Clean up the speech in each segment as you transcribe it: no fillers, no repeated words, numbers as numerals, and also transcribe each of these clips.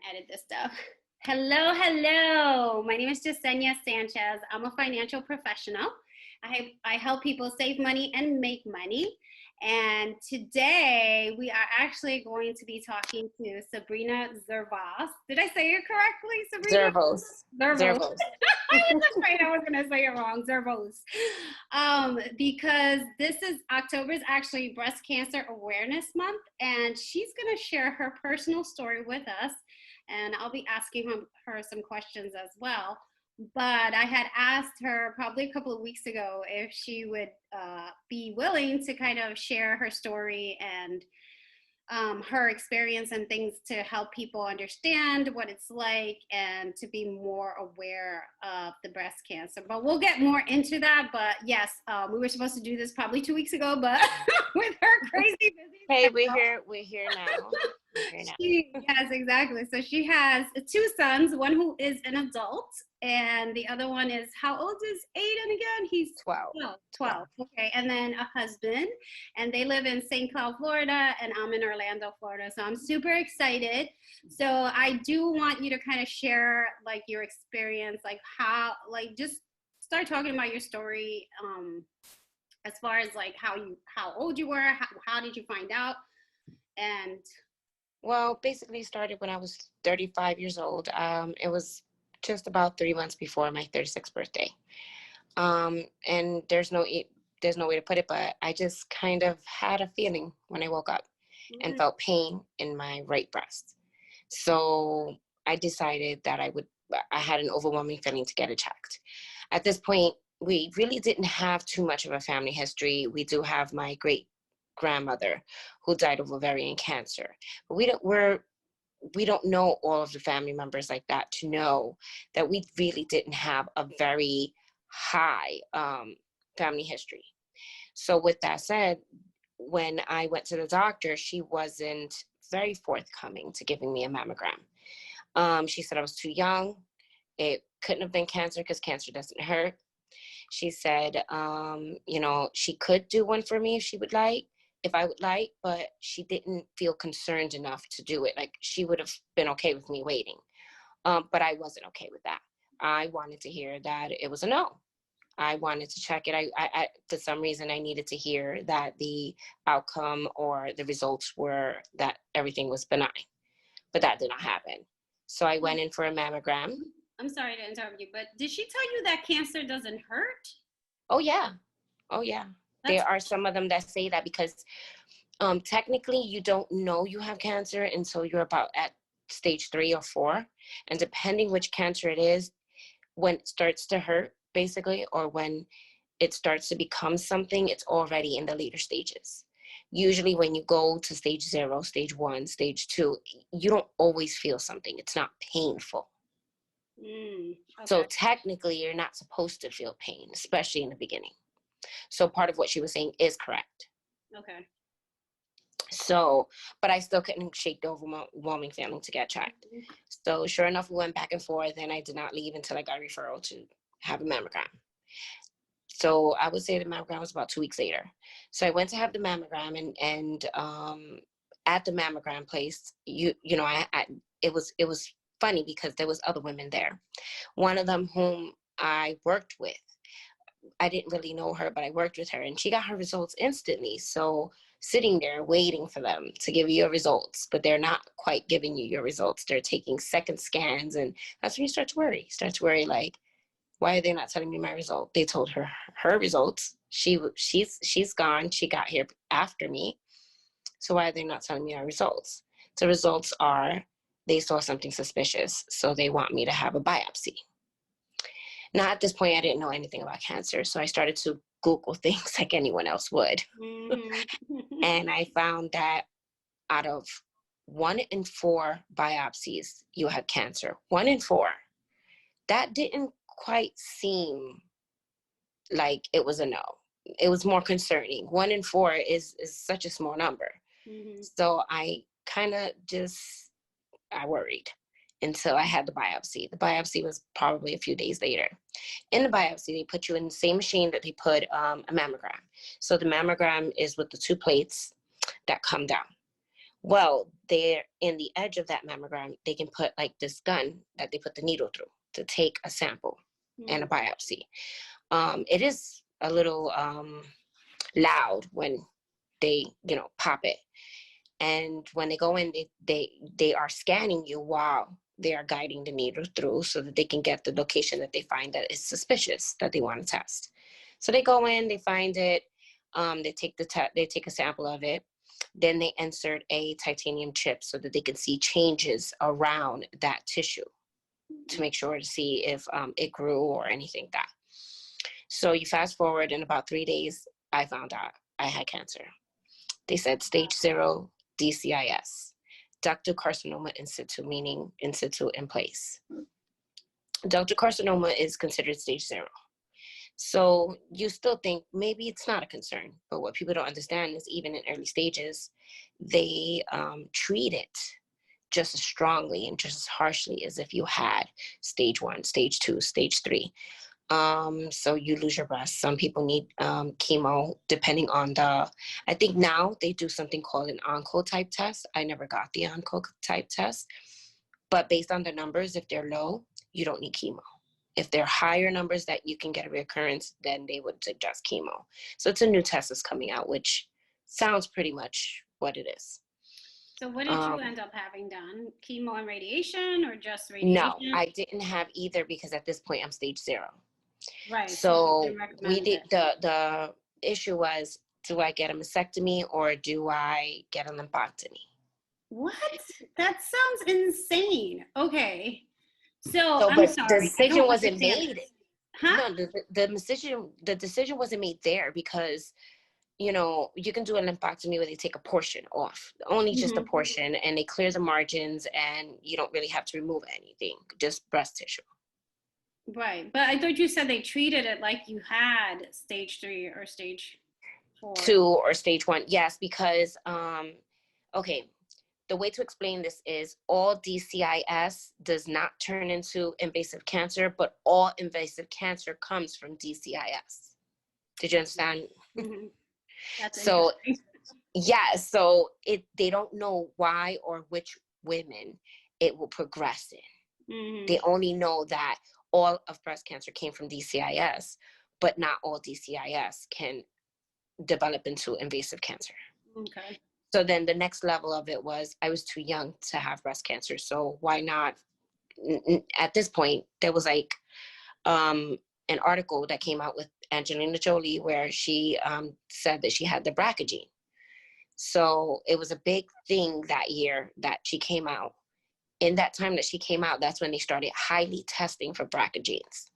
edit this stuff. Hello, hello. My name is Jasenia Sanchez. I'm a financial professional. I help people save money and make money. And today we are actually going to be talking to Sabrina Zervos. Did I say it correctly, Sabrina? Zervos. Zervos. Zervos. I was afraid I was going to say it wrong. Zervos. Because this is October is actually Breast Cancer Awareness Month, and she's going to share her personal story with us. And I'll be asking her some questions as well. But I had asked her probably a couple of weeks ago if she would be willing to kind of share her story and her experience and things to help people understand what it's like and to be more aware of the breast cancer. But we'll get more into that. But yes, we were supposed to do this probably 2 weeks ago, but with her crazy busy Hey, schedule, we're here now. yes, exactly. So she has two sons, one who is an adult, and the other one is, how old is Aiden again? He's 12. 12. Okay. And then a husband, and they live in St. Cloud, Florida, and I'm in Orlando, Florida. So I'm super excited. So I do want you to kind of share like your experience, like how, like just start talking about your story, as far as like how old you were, how did you find out? And Well, basically started when I was 35 years old. It was just about 3 months before my 36th birthday. And there's no way to put it, but I just kind of had a feeling when I woke up and felt pain in my right breast. So I decided that I had an overwhelming feeling to get it checked. At this point, we really didn't have too much of a family history. We do have my great grandmother who died of ovarian cancer, but we don't know all of the family members like that to know that we really didn't have a very high family history. So with that said, when I went to the doctor, she wasn't very forthcoming to giving me a mammogram. She said I was too young. It couldn't have been cancer because cancer doesn't hurt. She said, she could do one for me if I would like, but she didn't feel concerned enough to do it. Like she would have been okay with me waiting. But I wasn't okay with that. I wanted to hear that it was a no. I wanted to check it. I for some reason, I needed to hear that the outcome or the results were that everything was benign, but that did not happen. So I went in for a mammogram. I'm sorry to interrupt you, but did she tell you that cancer doesn't hurt? Oh, yeah. There are some of them that say that because technically you don't know you have cancer until you're about at stage 3 or 4. And depending which cancer it is, when it starts to hurt, basically, or when it starts to become something, it's already in the later stages. Usually when you go to stage 0, stage 1, stage 2, you don't always feel something. It's not painful. Okay. So technically, you're not supposed to feel pain, especially in the beginning. So part of what she was saying is correct. Okay. So, but I still couldn't shake the overwhelming feeling to get checked. So sure enough, we went back and forth, and I did not leave until I got a referral to have a mammogram. So I would say the mammogram was about 2 weeks later. So I went to have the mammogram, and at the mammogram place, it was funny because there was other women there. One of them whom I worked with, I didn't really know her, but I worked with her, and she got her results instantly. So sitting there waiting for them to give you your results, but they're not quite giving you your results. They're taking second scans, and that's when you start to worry. Like, why are they not telling me my result? They told her results. She's gone. She got here after me. So why are they not telling me my results? The results are they saw something suspicious, so they want me to have a biopsy. Now, at this point, I didn't know anything about cancer, so I started to Google things like anyone else would. And I found that out of 1 in 4 biopsies, you had cancer. 1 in 4. That didn't quite seem like it was a no. It was more concerning. 1 in 4 is such a small number. So I kind of I worried until I had the biopsy. The biopsy was probably a few days later. In the biopsy, they put you in the same machine that they put a mammogram. So the mammogram is with the 2 plates that come down. Well, they're in the edge of that mammogram, they can put like this gun that they put the needle through to take a sample and a biopsy. It is a little loud when they, pop it. And when they go in, they are scanning you while they are guiding the needle through so that they can get the location that they find that is suspicious that they want to test. So they go in, they find it, they take a sample of it, then they insert a titanium chip so that they can see changes around that tissue to make sure to see if it grew or anything like that. So you fast forward, in about 3 days, I found out I had cancer. They said stage 0 DCIS, ductal carcinoma in situ, meaning in situ, in place. Ductal carcinoma is considered stage 0. So you still think maybe it's not a concern, but what people don't understand is even in early stages, they treat it just as strongly and just as harshly as if you had stage 1, stage 2, stage 3. So you lose your breast. Some people need chemo, depending on I think now they do something called an onco type test. I never got the onco type test, but based on the numbers, if they're low, you don't need chemo. If they're higher numbers that you can get a recurrence, then they would suggest chemo. So it's a new test that's coming out, which sounds pretty much what it is. So what did you end up having done? Chemo and radiation, or just radiation? No, I didn't have either, because at this point I'm stage 0. Right. So we did, the issue was, do I get a mastectomy or do I get a lumpectomy? What? That sounds insane. Okay. So I'm but sorry. the decision wasn't made. Huh? No, the decision wasn't made there, because you can do a lumpectomy where they take a portion off, only just a portion, and they clear the margins, and you don't really have to remove anything, just breast tissue. Right. But I thought you said they treated it like you had stage 3 or stage 4. 2 or stage 1. Yes, because, okay, the way to explain this is all DCIS does not turn into invasive cancer, but all invasive cancer comes from DCIS. Did you understand? That's so, yeah, so they don't know why or which women it will progress in. They only know that all of breast cancer came from DCIS, but not all DCIS can develop into invasive cancer. Okay. So then the next level of it was, I was too young to have breast cancer, so why not? At this point, there was like an article that came out with Angelina Jolie where she said that she had the BRCA gene. So it was a big thing that year that she came out. In that time that she came out, that's when they started highly testing for BRCA genes.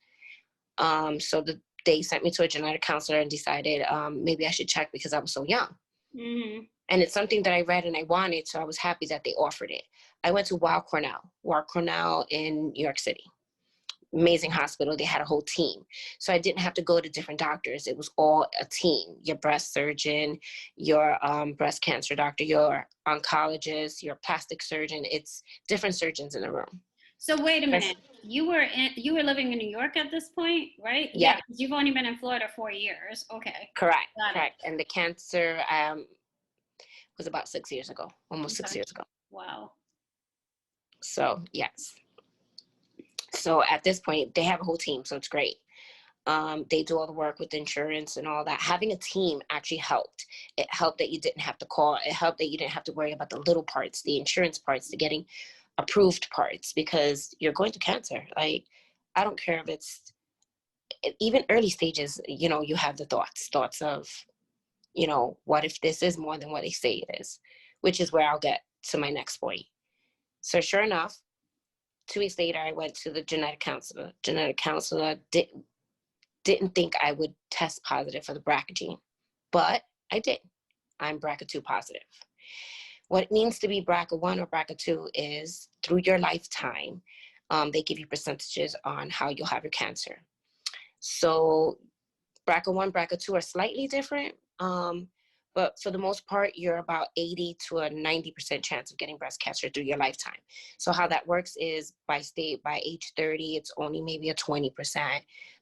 So they sent me to a genetic counselor and decided maybe I should check because I was so young. And it's something that I read and I wanted, so I was happy that they offered it. I went to Weill Cornell in New York City. Amazing hospital. They had a whole team. So I didn't have to go to different doctors. It was all a team. Your breast surgeon, your breast cancer doctor, your oncologist, your plastic surgeon. It's different surgeons in the room. So wait a minute. You were living in New York at this point, right? Yep. Yeah. You've only been in Florida 4 years. Okay. Correct. And the cancer was about 6 years ago, almost 6 years ago. Wow. So yes. So at this point, they have a whole team, so it's great. They do all the work with insurance and all that. Having a team actually helped. It helped that you didn't have to call. It helped that you didn't have to worry about the little parts, the insurance parts, the getting approved parts, because you're going through cancer. Like, I don't care if it's even early stages, you have the thoughts of, what if this is more than what they say it is, which is where I'll get to my next point. So sure enough, 2 weeks later, I went to the genetic counselor. Genetic counselor didn't think I would test positive for the BRCA gene, but I did. I'm BRCA2 positive. What it means to be BRCA1 or BRCA2 is through your lifetime, they give you percentages on how you'll have your cancer. So BRCA1, BRCA2 are slightly different, but for the most part, you're about 80 to a 90% chance of getting breast cancer through your lifetime. So how that works is by age 30, it's only maybe a 20%.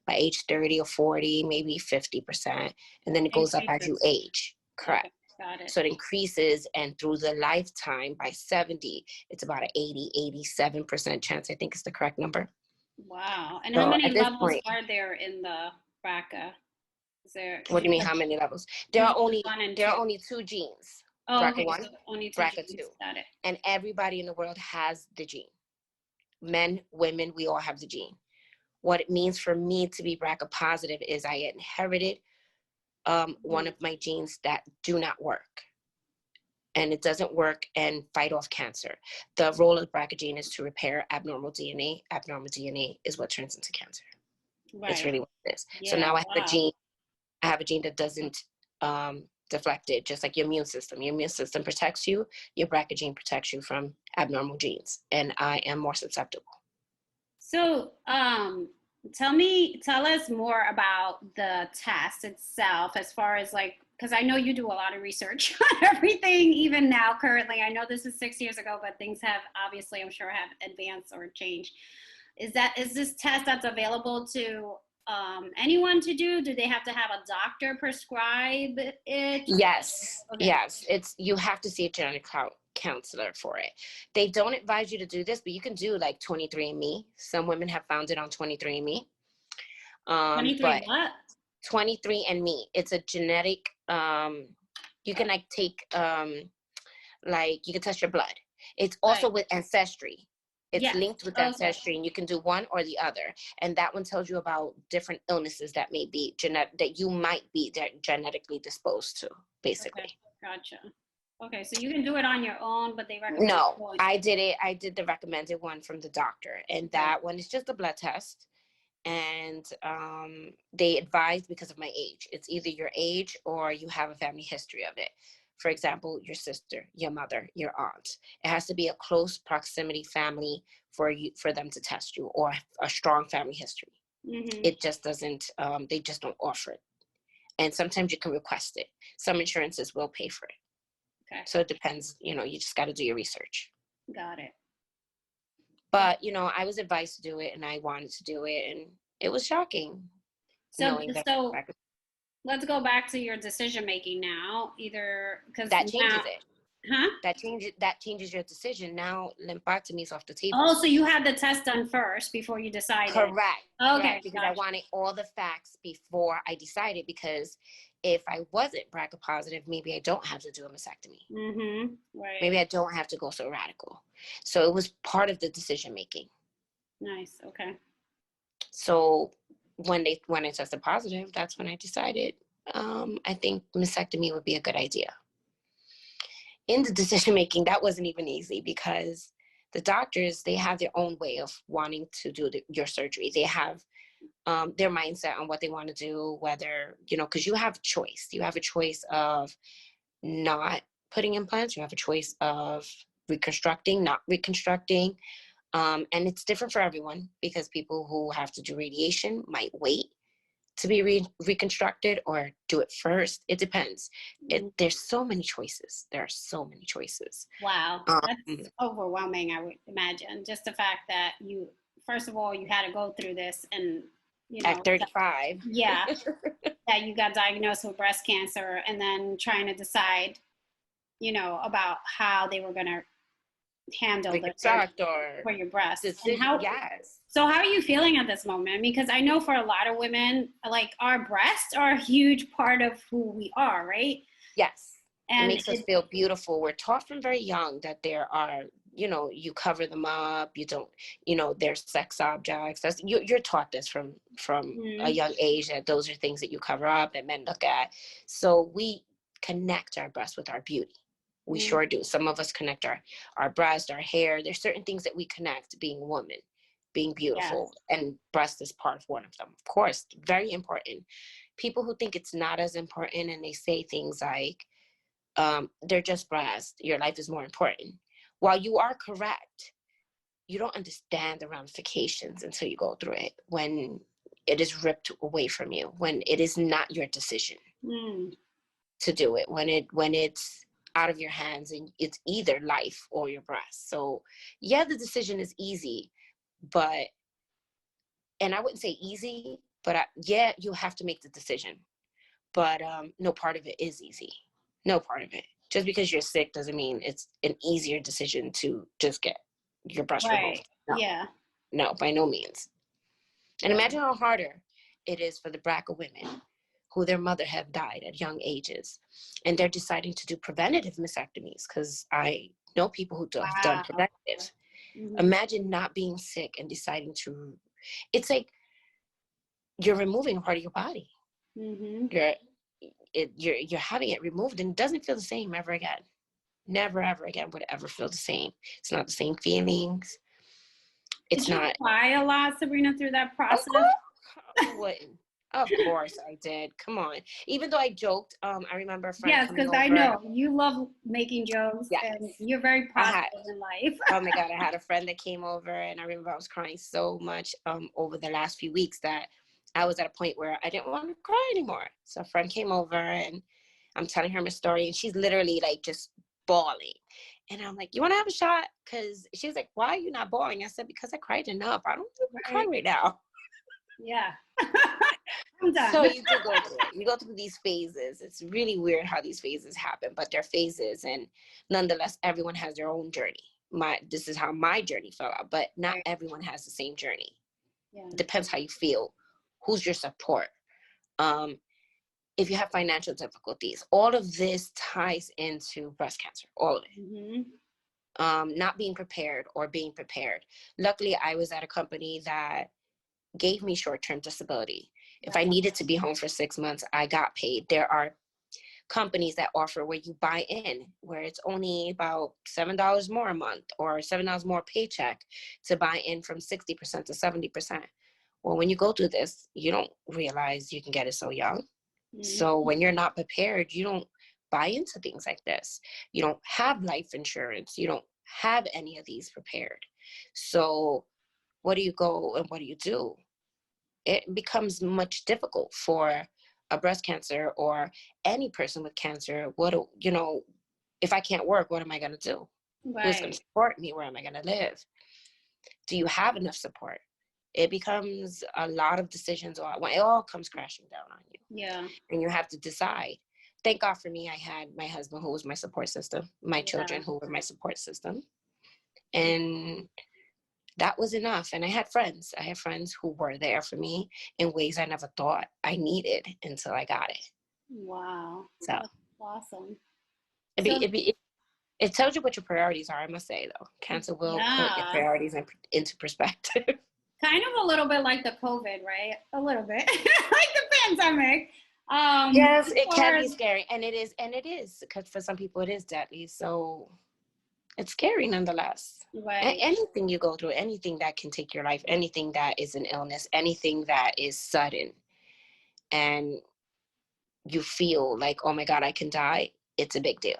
By age 30 or 40, maybe 50%. And then it goes up as you age. Correct. Got it. So it increases, and through the lifetime by 70, it's about an 87% chance. I think is the correct number. Wow. And how So many at this levels point, are there in the BRCA? Is there, what because do you you mean said how many levels? There are you said only one and there two. are only two genes, Oh, okay. BRCA1, So only two BRCA2, genes. Got it. and everybody in the world has the gene. Men, women, we all have the gene. What it means for me to be BRCA positive is I inherited one of my genes that do not work. And it doesn't work and fight off cancer. The role of the BRCA gene is to repair abnormal DNA. Abnormal DNA is what turns into cancer. It's Right. really what it is. So Yeah. now I have a Wow. gene. I have a gene that doesn't deflect it, just like your immune system. Your immune system protects you. Your BRCA gene protects you from abnormal genes, and I am more susceptible. So, tell us more about the test itself, as far as like, because I know you do a lot of research on everything, even now, currently. I know this is 6 years ago, but things have obviously, I'm sure, have advanced or changed. Is this test that's available to anyone to do? Do they have to have a doctor prescribe it? Yes, Okay. yes. It's you have to see a genetic counselor for it. They don't advise you to do this, but you can do like 23andMe. Some women have found it on 23andMe. 23 But what? 23andMe, it's a genetic. You can like take like you can test your blood. It's Right. also with Ancestry. It's Yes. linked with Okay. Ancestry, and you can do one or the other. And that one tells you about different illnesses that may be that you might be genetically disposed to, Okay. basically. Gotcha. Okay, so you can do it on your own, but they recommend No, going. I did it. I did the recommended one from the doctor, and Right. that one is just a blood test. And they advised because of my age. It's either your age or you have a family history of it. For example, your sister, your mother, your aunt. It has to be a close proximity family for them to test you, or a strong family history. Mm-hmm. It just doesn't. They just don't offer it. And sometimes you can request it. Some insurances will pay for it. Okay. So it depends. You just got to do your research. Got it. But I was advised to do it, and I wanted to do it, and it was shocking So, knowing that so let's go back to your decision making now. Either because that now, changes it. huh? That changes your decision. Now lymphotomy is off the table. Oh, so you had the test done first before you decided. Correct. Okay, Correct. Because I gotcha. wanted all the facts before I decided. Because if I wasn't BRCA positive, maybe I don't have to do a mastectomy. Mm-hmm. Right. Maybe I don't have to go so radical. So it was part of the decision making. Nice. Okay. So when I tested positive, that's when I decided I think mastectomy would be a good idea. In the decision making, that wasn't even easy, because the doctors, they have their own way of wanting to do your surgery. They have their mindset on what they want to do, whether because you have a choice. You have a choice of not putting implants. You have a choice of reconstructing, not reconstructing. And it's different for everyone, because people who have to do radiation might wait to be reconstructed or do it first. It depends. There's so many choices. There are so many choices. Wow, that's overwhelming. I would imagine just the fact that you, first of all, you had to go through this, and At 35. yeah, that you got diagnosed with breast cancer, and then trying to decide, about how they were going to handle the Reconstruct or for your breast. And decision. Yes. So how are you feeling at this moment? Because I know for a lot of women, like, our breasts are a huge part of who we are, right? Yes. It And makes us feel beautiful. We're taught from very young that there are, you cover them up. You don't, they're sex objects. You're taught this from a young age, that those are things that you cover up, that men look at. So we connect our breasts with our beauty. We sure do. Some of us connect our breast, our hair. There's certain things that we connect, being a woman, being beautiful, and breast is part of one of them. Of course, very important. People who think it's not as important, and they say things like, they're just breasts, your life is more important. While you are correct, you don't understand the ramifications until you go through it, when it is ripped away from you, when it is not your decision to do it, when it's out of your hands, and it's either life or your breast. So yeah, the decision is easy, and I wouldn't say easy, but yeah, you have to make the decision. But no part of it is easy. No part of it. Just because you're sick doesn't mean it's an easier decision to just get your breast Right. removed. No, Yeah. no, by no means. And Yeah. imagine how harder it is for the BRCA women who their mother have died at young ages, and they're deciding to do preventative mastectomies, because I know people who have done Wow. preventative. Mhm. Imagine not being sick and deciding to, it's like you're removing a part of your body. Mhm. You're having it removed, and it doesn't feel the same ever again. Never ever again would it ever feel the same. It's not the same feelings. Did It's you not. cry a lot, Sabrina, through that Of process? course, who wouldn't? Of course I did. Come on. Even though I joked, I remember a friend Yes, coming because I over. know you love making jokes Yes, and you're very I had. positive in life. Oh my God, I had a friend that came over, and I remember I was crying so much over the last few weeks that I was at a point where I didn't want to cry anymore. So a friend came over, and I'm telling her my story, and she's literally like just bawling. And I'm like, you want to have a shot? Because she's like, why are you not bawling? I said, because I cried enough. I don't want to cry Right. right now. Yeah. I'm So done. you do go through it. You go through these phases. It's really weird how these phases happen, but they're phases, and nonetheless, everyone has their own journey. This is how my journey fell out, but not Right. everyone has the same journey. Yeah. It depends how you feel, who's your support. Um, if you have financial difficulties, all of this ties into breast cancer, all of it. Mhm. Not being prepared or being prepared. Luckily, I was at a company that gave me short-term disability. If I Right. needed to be home for 6 months, I got paid. There are companies that offer where you buy in, where it's only about $7 more a month or $7 more paycheck to buy in from 60% to 70%. Well, when you go through this, you don't realize you can get it so young. Mhm. So when you're not prepared, you don't buy into things like this. You don't have life insurance. You don't have any of these prepared. So what do you go and what do you do? It becomes much difficult for a breast cancer or any person with cancer. If I can't work, what am I going to do? Who's going to Right. support me? Where am I going to live? Do you have enough support? It becomes a lot of decisions, or when it all comes crashing down on you, Yeah. and you have to decide. Thank God for me, I had my husband, who was my support system, my Yeah. children, who were my support system, and that was enough. And I had friends. I had friends who were there for me in ways I never thought I needed until I got it. Wow. So That's awesome. it So be, it be, it tells you what your priorities are. I must say, though, cancer will put your yeah, priorities into perspective. kind of a little bit like the COVID, right? A little bit like the pandemic. Yes, As it far can be as scary, and it is, because for some people it is deadly. So it's scary nonetheless. right. Anything you go through, anything that can take your life, anything that is an illness, anything that is sudden, and you feel like, oh my God, I can die, it's a big deal.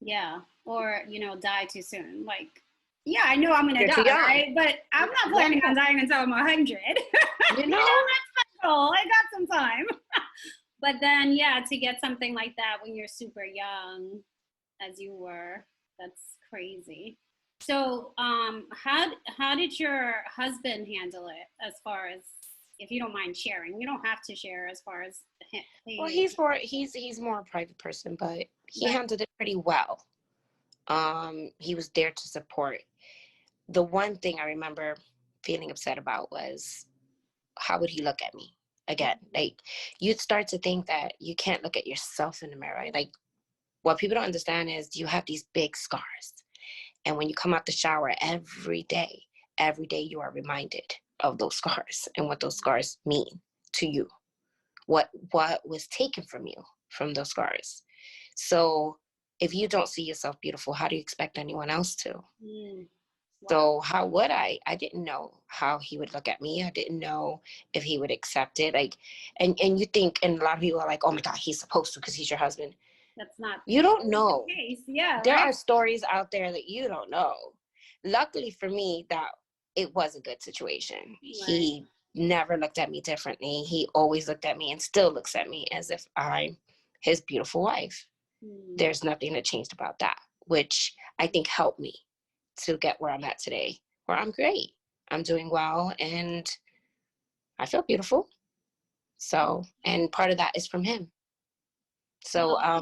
Yeah. Or, die too soon. Like, yeah, I know I'm gonna You're too young. die, but I'm not Yeah, planning on dying until I'm 100. you know, That's my goal. I got some time. But then, yeah, to get something like that when you're super young, as you were, that's crazy. So, how did your husband handle it? As far as, if you don't mind sharing, you don't have to share as far as well, he, he's more a private person, but he right, handled it pretty well. He was there to support. The one thing I remember feeling upset about was, how would he look at me again? Like, you'd start to think that you can't look at yourself in the mirror. Like, what people don't understand is you have these big scars, and when you come out the shower every day you are reminded of those scars and what those scars mean to you, what was taken from you from those scars. So if you don't see yourself beautiful, how do you expect anyone else to? mm, wow, So how would I didn't know how he would look at me. I didn't know if he would accept it. Like, and you think, and a lot of people are like, oh my God, he's supposed to, because he's your husband. that's not You don't always the know. case. Yeah, There right, are stories out there that you don't know. Luckily for me, that it was a good situation. right, He never looked at me differently. He always looked at me and still looks at me as if I'm his beautiful wife. mm, There's nothing that changed about that, which I think helped me to get where I'm at today, where I'm great. I'm doing well and I feel beautiful. So, and part of that is from him. So, well,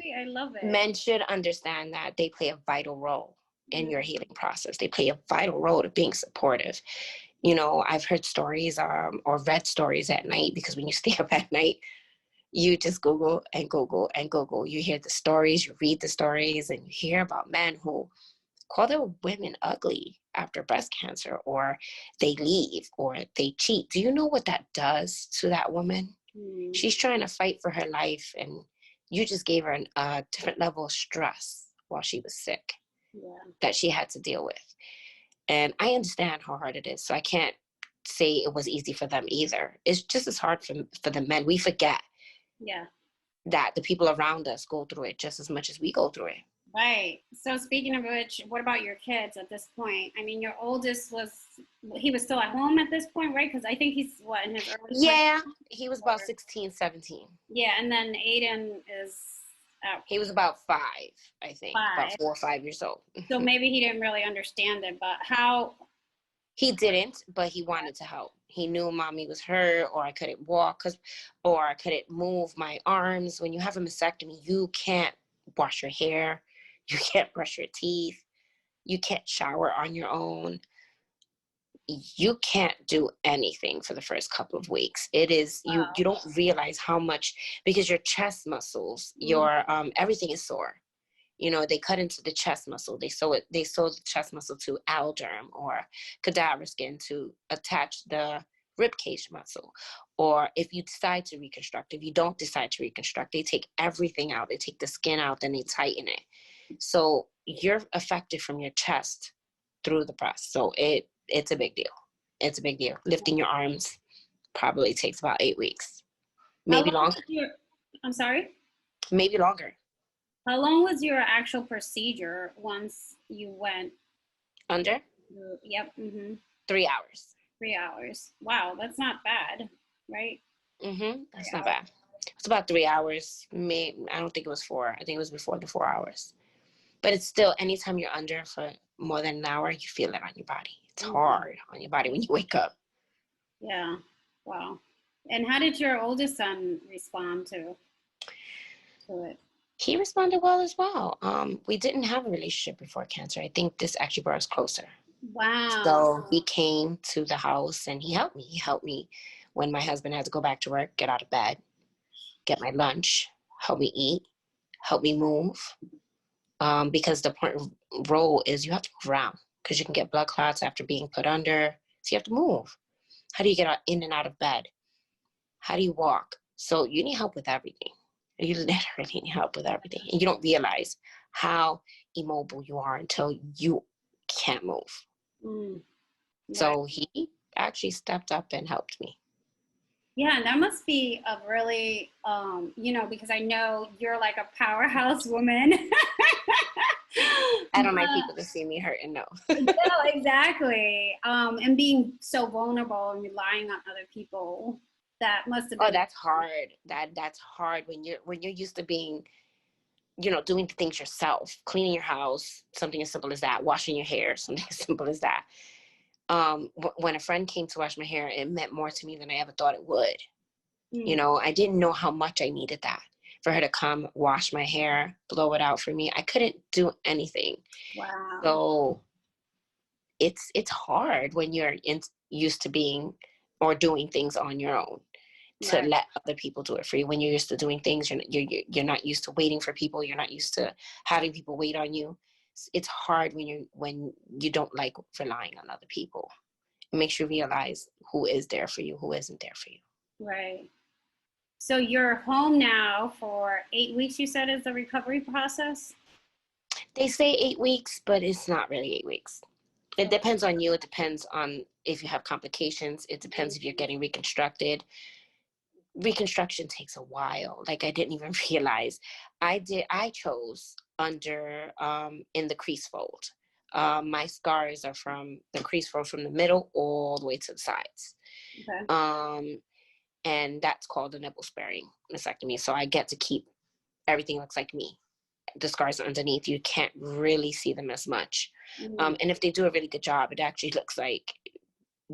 sweet. I love it. Men should understand that they play a vital role in your healing process. They play a vital role of being supportive. You know, I've heard stories or read stories at night, because when you stay up at night, you just Google and Google and Google. You hear the stories, you read the stories, and you hear about men who call their women ugly after breast cancer, or they leave, or they cheat. Do you know what that does to that woman? She's trying to fight for her life, and you just gave her a different level of stress while she was sick that she had to deal with. And I understand how hard it is. So I can't say it was easy for them either. It's just as hard for the men. We forget that the people around us go through it just as much as we go through it. Right. So speaking of which, what about your kids at this point? I mean, your oldest he was still at home at this point, right? Because I think he's what, in his early 20s? He was about 16, 17. Yeah, and then Aiden is he was about 5, I think. 5. About 4 or 5 years old. So maybe he didn't really understand it, but how? He didn't, but he wanted to help. He knew mommy was hurt, or I couldn't walk, or I couldn't move my arms. When you have a mastectomy, you can't wash your hair. You can't brush your teeth. You can't shower on your own. You can't do anything for the first couple of weeks. It is, you don't realize how much, because your chest muscles, your everything is sore. You know, they cut into the chest muscle. They sew the chest muscle to alderm or cadaver skin to attach the rib cage muscle. Or if you decide to reconstruct, if you don't decide to reconstruct, they take everything out. They take the skin out, then they tighten it. So you're affected from your chest through the breast. So it's a big deal. It's a big deal. Lifting your arms probably takes about 8 weeks. Maybe longer. I'm sorry? Maybe longer. How long was your actual procedure once you went under? Yep. 3 hours. 3 hours. Wow, that's not bad, right? That's not bad. It's about 3 hours. I don't think it was 4. I think it was before the 4 hours. But it's still, anytime you're under for more than an hour, you feel it on your body. It's hard on your body when you wake up. Yeah. Wow. And how did your oldest son respond to it? He responded well as well. We didn't have a relationship before cancer. I think this actually brought us closer. Wow. So he came to the house and he helped me. He helped me when my husband had to go back to work, get out of bed, get my lunch, help me eat, help me move. Because the important role is you have to move around, because you can get blood clots after being put under. So you have to move. How do you get in and out of bed? How do you walk? So you need help with everything. You literally need help with everything. And you don't realize how immobile you are until you can't move. Right. So he actually stepped up and helped me. Yeah, and that must be a really, because I know you're like a powerhouse woman. I don't like people to see me hurt and know. No, exactly. And being so vulnerable and relying on other people. That must have been. Oh, that's hard. That's hard when you're used to being, doing things yourself, cleaning your house, something as simple as that, washing your hair, something as simple as that. When a friend came to wash my hair, it meant more to me than I ever thought it would. I didn't know how much I needed that. For her to come wash my hair, blow it out for me, I couldn't do anything. Wow. So it's hard when you're used to being or doing things on your own, to let other people do it for you. When you're used to doing things, you're not used to waiting for people. You're not used to having people wait on you. It's hard when you don't like relying on other people. It makes you realize who is there for you, who isn't there for you. Right. So you're home now for 8 weeks, you said, is the recovery process? They say 8 weeks, but it's not really 8 weeks. It depends on you. It depends on if you have complications. It depends if you're getting reconstructed. Reconstruction takes a while. Like, I didn't even realize. I chose under in the crease fold. My scars are from the crease fold from the middle all the way to the sides. Okay. And that's called a nipple sparing mastectomy. So I get to keep everything looks like me. The scars underneath, you can't really see them as much. And if they do a really good job, it actually looks like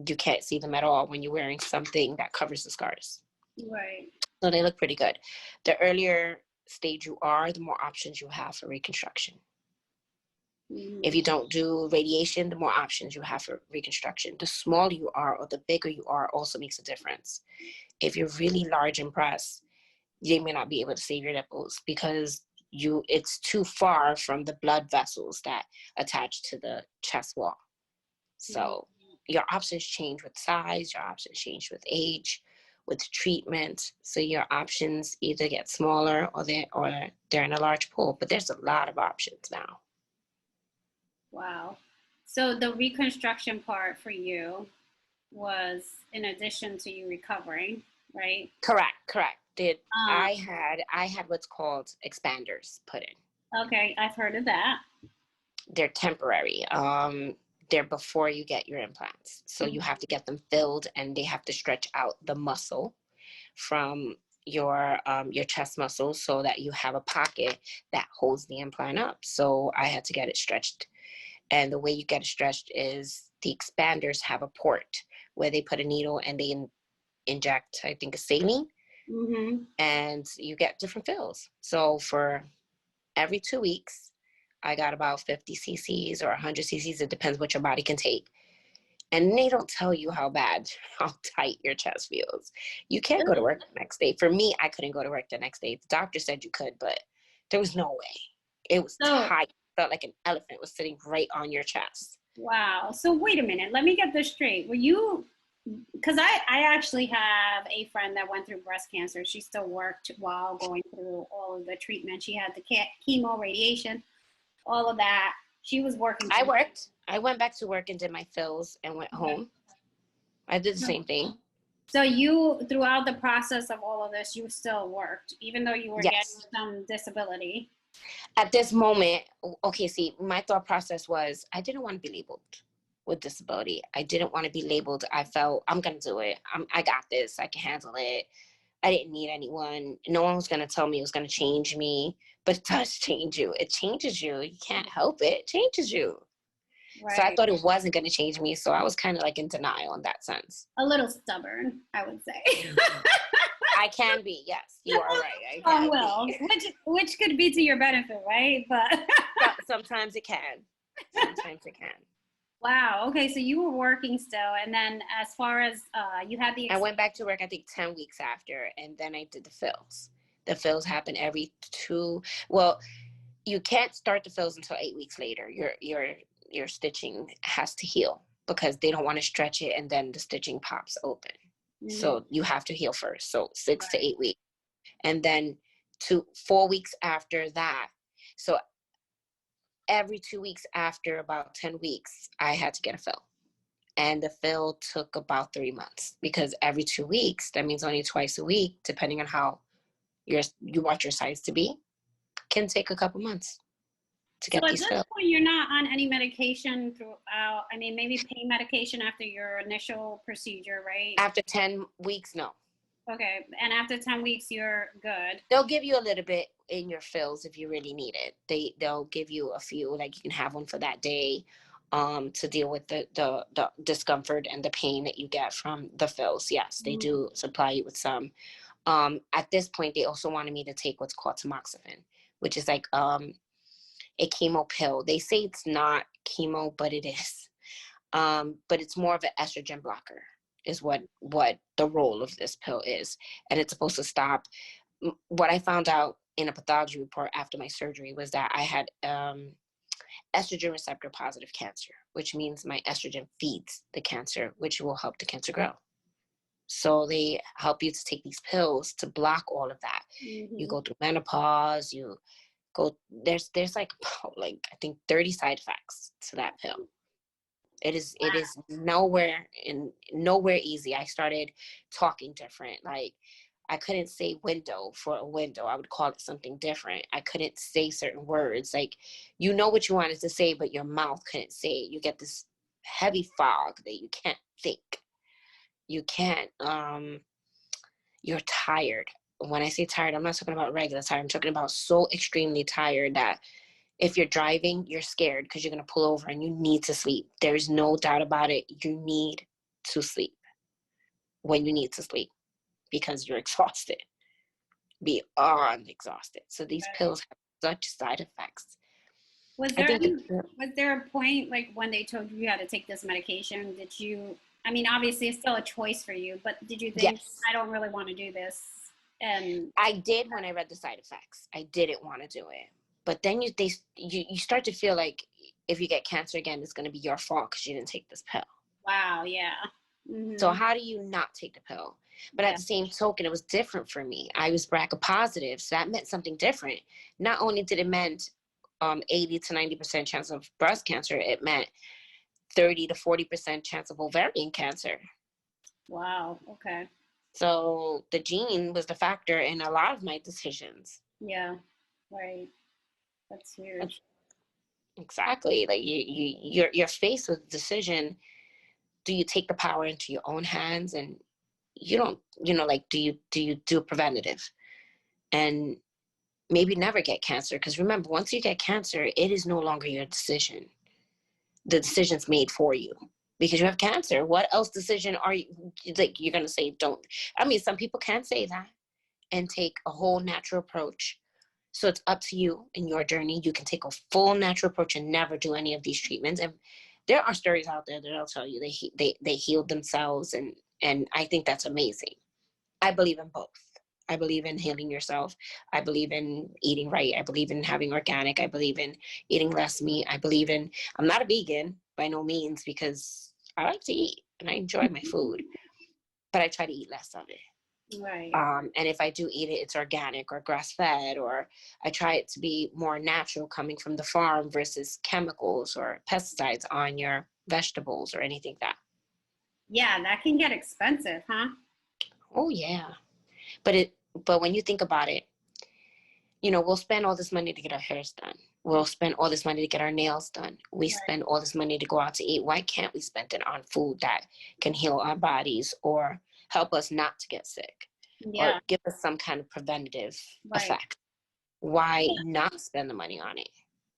you can't see them at all when you're wearing something that covers the scars. Right. So they look pretty good. The earlier stage you are, the more options you have for reconstruction. Mm-hmm. If you don't do radiation, the more options you have for reconstruction. The smaller you are or the bigger you are also makes a difference. If you're really large and breasts, they may not be able to save your nipples because it's too far from the blood vessels that attach to the chest wall. So your options change with size, your options change with age, with treatment. So your options either get smaller or they're in a large pool. But there's a lot of options now. Wow. So the reconstruction part for you was in addition to you recovering, right? Correct. I had what's called expanders put in. Okay, I've heard of that. They're temporary. They're before you get your implants. So you have to get them filled and they have to stretch out the muscle from your chest muscles so that you have a pocket that holds the implant up. So I had to get it stretched. And the way you get it stretched is the expanders have a port where they put a needle and they inject, I think, a saline. Mm-hmm. And you get different fills. So for every 2 weeks, I got about 50 cc's or 100 cc's. It depends what your body can take. And they don't tell you how tight your chest feels. You can't go to work the next day. For me, I couldn't go to work the next day. The doctor said you could, but there was no way. It was tight. It felt like an elephant was sitting right on your chest. Wow. So wait a minute. Let me get this straight. Were you, because I actually have a friend that went through breast cancer. She still worked while going through all of the treatment. She had the chemo, radiation, all of that. She was working. I worked. I went back to work and did my fills and went home. I did the same thing. So you, throughout the process of all of this, you still worked, even though you were getting some disability. At this moment, okay, see, my thought process was I didn't want to be labeled with disability. I didn't want to be labeled. I felt I'm going to do it. I got this. I can handle it. I didn't need anyone. No one was going to tell me it was going to change me, but it does change you. It changes you. You can't help it. It changes you. Right. So I thought it wasn't going to change me. So I was kind of like in denial in that sense. A little stubborn, I would say. I can be, yes, you are right. Which could be to your benefit, right? But sometimes it can. Sometimes it can. Wow. Okay, so you were working still, and then as far as you had the. I went back to work, I think 10 weeks after, and then I did the fills. The fills happen every 2. Well, you can't start the fills until 8 weeks later. Your stitching has to heal because they don't want to stretch it, and then the stitching pops open. Mm-hmm. So you have to heal first. So 6 to 8 weeks. And then 4 weeks after that. So every 2 weeks after about 10 weeks, I had to get a fill. And the fill took about 3 months because every 2 weeks, that means only twice a week, depending on how you want your size to be, can take a couple months to get these fills. So at this point, you're not on any medication throughout, I mean, maybe pain medication after your initial procedure, right? After 10 weeks, no. Okay, and after 10 weeks, you're good. They'll give you a little bit in your fills if you really need it. They'll give you a few, like you can have one for that day, to deal with the discomfort and the pain that you get from the fills. Yes, they do supply you with some. At this point, they also wanted me to take what's called tamoxifen, which is like a chemo pill. They say it's not chemo, but it is. But it's more of an estrogen blocker is what the role of this pill is. And it's supposed to stop. What I found out in a pathology report after my surgery was that I had estrogen receptor positive cancer, which means my estrogen feeds the cancer, which will help the cancer grow. So they help you to take these pills to block all of that. Mm-hmm. You go through menopause, there's like I think 30 side effects to that pill. It is nowhere easy. I started talking different. Like I couldn't say window for a window. I would call it something different. I couldn't say certain words. Like, you know what you wanted to say, but your mouth couldn't say it. You get this heavy fog that you can't think. You can't, you're tired. When I say tired, I'm not talking about regular tired. I'm talking about so extremely tired that if you're driving, you're scared because you're going to pull over and you need to sleep. There's no doubt about it. You need to sleep when you need to sleep because you're exhausted. beyond exhausted. So these Right. pills have such side effects. Was I there think any, was there a point like when they told you had to take this medication? Did you, I mean, obviously it's still a choice for you, but did you think yes, I don't really want to do this? And I did when I read the side effects. I didn't want to do it. But then you start to feel like if you get cancer again, it's going to be your fault because you didn't take this pill. wow, yeah. So Hmm. how do you not take the pill? But at Yeah. the same token, it was different for me. I was BRCA positive, so that meant something different. Not only did it meant 80 to 90% chance of breast cancer, it meant 30 to 40% chance of ovarian cancer. Wow. Okay. So the gene was the factor in a lot of my decisions. Yeah. Right. That's huge. Exactly. Like you're faced with a decision. Do you take the power into your own hands, and you don't, like, do you do a preventative and maybe never get cancer? Because remember, once you get cancer, it is no longer your decision. The decision's made for you because you have cancer. What else decision are you, like, you're gonna say don't? I mean, some people can say that and take a whole natural approach. So it's up to you in your journey. You can take a full natural approach and never do any of these treatments. And there are stories out there that'll tell you they healed themselves, and I think that's amazing. I believe in both. I believe in healing yourself. I believe in eating right. I believe in having organic. I believe in eating less meat. I believe in, I'm not a vegan by no means because I like to eat and I enjoy my food, but I try to eat less of it. Right. And if I do eat it, it's organic or grass fed, or I try it to be more natural coming from the farm versus chemicals or pesticides on your vegetables or anything like that. Yeah, that can get expensive, huh? Oh yeah. But when you think about it, we'll spend all this money to get our hairs done. We'll spend all this money to get our nails done. We Right. spend all this money to go out to eat. Why can't we spend it on food that can heal our bodies or help us not to get sick or Yeah. give us some kind of preventative Right. effect? Why not spend the money on it?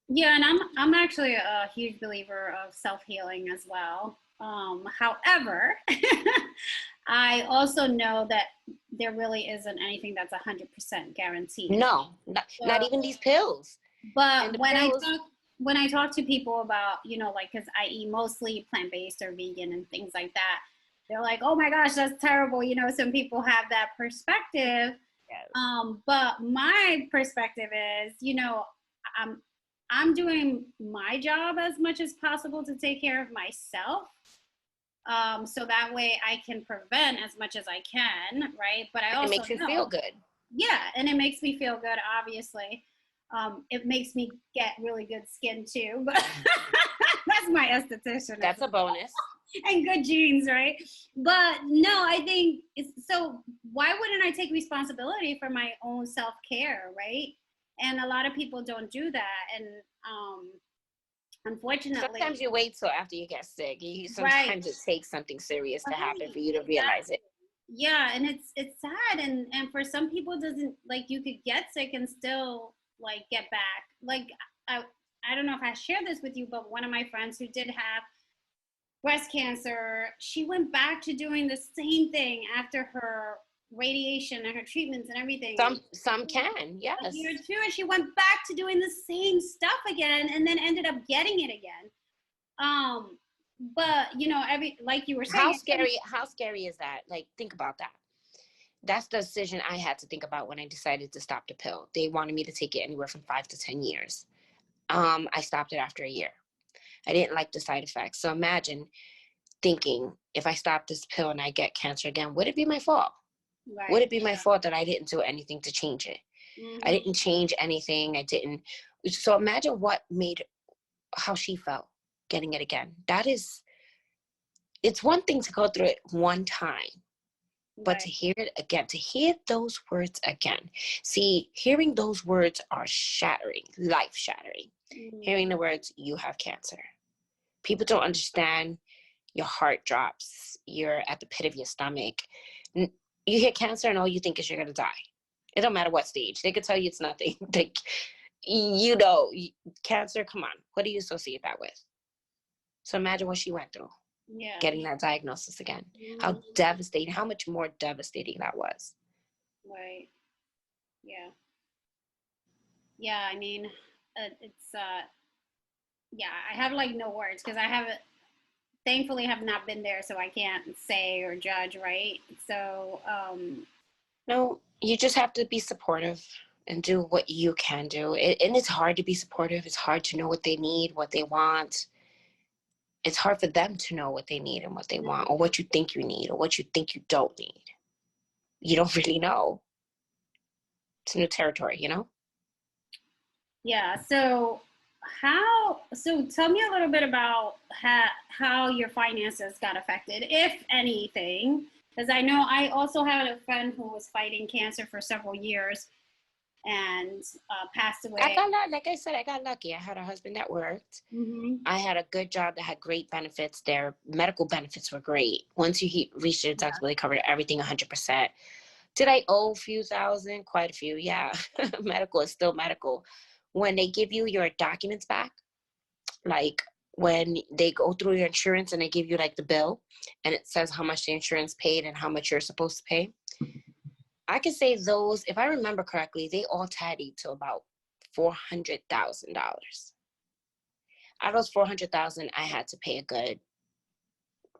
Yeah, and I'm actually a huge believer of self-healing as well. However, I also know that there really isn't anything that's 100% guaranteed. No, not So, even these pills. And but the pills, when I talk to people about, like, because I eat mostly plant-based or vegan and things like that, they're like, "Oh my gosh, that's terrible." Some people have that perspective. yes. But my perspective is, I'm I'm doing my job as much as possible to take care of myself. So that way I can prevent as much as I can, right? But I It also makes you feel know, good. yeah, and it makes me feel good, obviously. It makes me get really good skin too, but that's my esthetician as That's a bonus. and good genes, right? But no, I think so. Why wouldn't I take responsibility for my own self care, right? And a lot of people don't do that, and um, Sometimes unfortunately, you wait till after you get sick. right, Sometimes it takes something serious to happen right, for you to realize it. exactly. Yeah, and it's sad, and for some people, it doesn't like you could get sick and still like get back. Like I I don't know if I shared this with you, but one of my friends who did have breast cancer, she went back to doing the same thing after her radiation and her treatments and everything. And Some can, a year or yes. two, and she went back to doing the same stuff again, and then ended up getting it again. Um, but every like you were saying, How scary is that? Like, think about that. That's the decision I had to think about when I decided to stop the pill. They wanted me to take it anywhere from 5 to 10 years. I stopped it after a year. I didn't like the side effects. So imagine thinking, if I stop this pill and I get cancer again, would it be my fault? Would right? it be my fault that I didn't do anything to change it? I Hmm. didn't change anything. I didn't. So imagine how she felt getting it again. It's one thing to go through it one time, but Right. to hear it again, to hear those words again. See, hearing those words are shattering, life shattering. Hmm. Hearing the words, you have cancer. People don't understand. Your heart drops. You're at the pit of your stomach. You hear cancer and all you think is you're going to die. It don't matter what stage. They could tell you it's nothing. Like, cancer, come on. What do you associate that with? So imagine what she went through, Yeah. getting that diagnosis again. How Hmm. devastating, how much more devastating that was. Right. Yeah. Yeah, I mean, it's yeah, I have like no words because I haven't, thankfully, have not been there, so I can't say or judge, right? So, No, you just have to be supportive and do what you can do. And it's hard to be supportive. It's hard to know what they need, what they want. It's hard for them to know what they need and what they want, or what you think you need, or what you think you don't need. You don't really know. It's new territory, you know? yeah. So tell me a little bit about how your finances got affected, if anything, because I know I also had a friend who was fighting cancer for several years and passed I away. got like I said, I got lucky. I had a husband that worked. Hmm. I had a good job that had great benefits. Their medical benefits were great. Once you reached your Yeah. deductible, they covered everything 100%. Did I owe a few thousand? Quite a few, yeah. Medical is still medical. When they give you your documents back, like when they go through your insurance and they give you like the bill and it says how much the insurance paid and how much you're supposed to pay, I can say those, if I remember correctly, they all tallied to about $400,000. Out of those 400,000, I had to pay a good,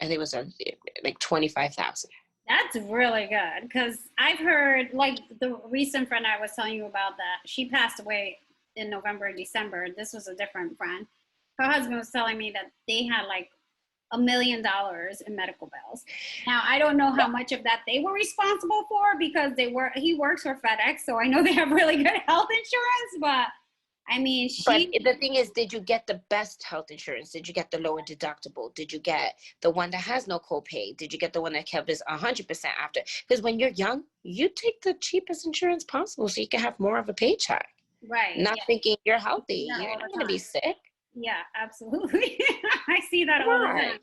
I think it was like 25,000. That's really good because I've heard, like the recent friend I was telling you about, that she passed away in November or December. This was a different friend. Her husband was telling me that they had like $1 million in medical bills. Now I don't know how much of that they were responsible for because he works for FedEx, so I know they have really good health insurance. But I mean, But she, the thing is, did you get the best health insurance? Did you get the lower deductible? Did you get the one that has no copay? Did you get the one that covers 100% after? Because when you're young, you take the cheapest insurance possible so you can have more of a paycheck. right? Not Yeah, thinking you're I see healthy. that You're all not the going to be time. sick. Yeah, absolutely. I see that all the Right. time.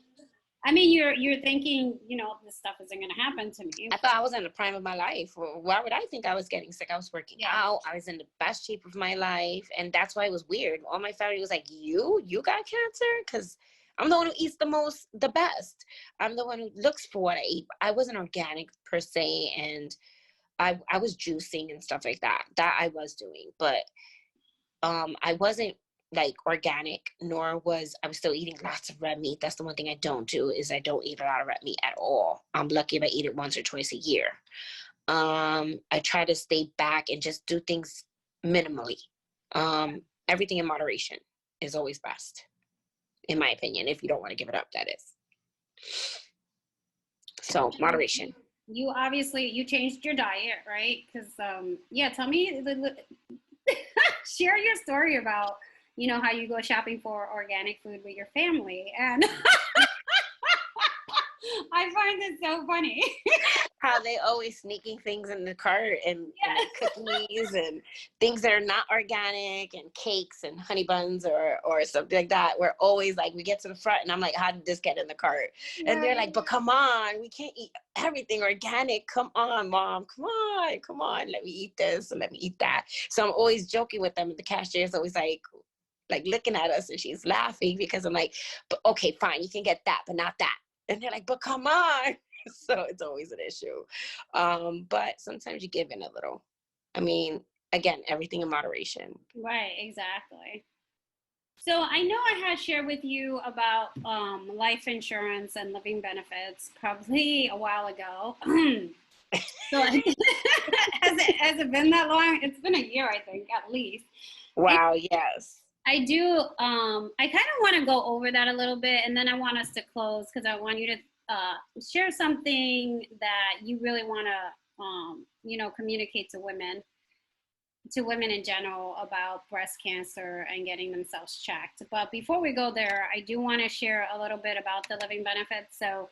I mean, you're thinking, this stuff isn't going to happen to me. I thought I was in the prime of my life. Why would I think I was getting sick? I was working Yeah, out. I was in the best shape of my life. And that's why it was weird. All my family was like, you got cancer? Because I'm the one who eats the best. I'm the one who looks for what I eat. I wasn't organic per se. And I was juicing and stuff like that. That I was doing. But I wasn't like organic, nor I was still eating lots of red meat. That's the one thing I don't do, is I don't eat a lot of red meat at all. I'm lucky if I eat it once or twice a year. I try to stay back and just do things minimally. Everything in moderation is always best, in my opinion, if you don't want to give it up, that is. So moderation. you obviously you changed your diet, right? Because yeah, tell me, share your story about how you go shopping for organic food with your family, and I find it so funny. How they always sneaking things in the cart, and like Yes. cookies and things that are not organic, and cakes and honey buns or something like that. We're always like, we get to the front and I'm like, how did this get in the cart? And they're Right. like, but come on, we can't eat everything organic. Come on, mom, come on, let me eat this and let me eat that. So I'm always joking with them, and the cashier is always like looking at us, and she's laughing because I'm like, but okay, fine, you can get that, but not that. And they're like, but come on. So it's always an issue. But sometimes you give in a little. I mean, again, everything in moderation. Right, exactly. So I know I had shared with you about life insurance and living benefits probably a while ago. So has it been that long? It's been a year, I think, at least. And Wow, yes. I do. I kind of want to go over that a little bit, and then I want us to close because I want you to share something that you really want to, communicate to women in general about breast cancer and getting themselves checked. But before we go there, I do want to share a little bit about the living benefits. So,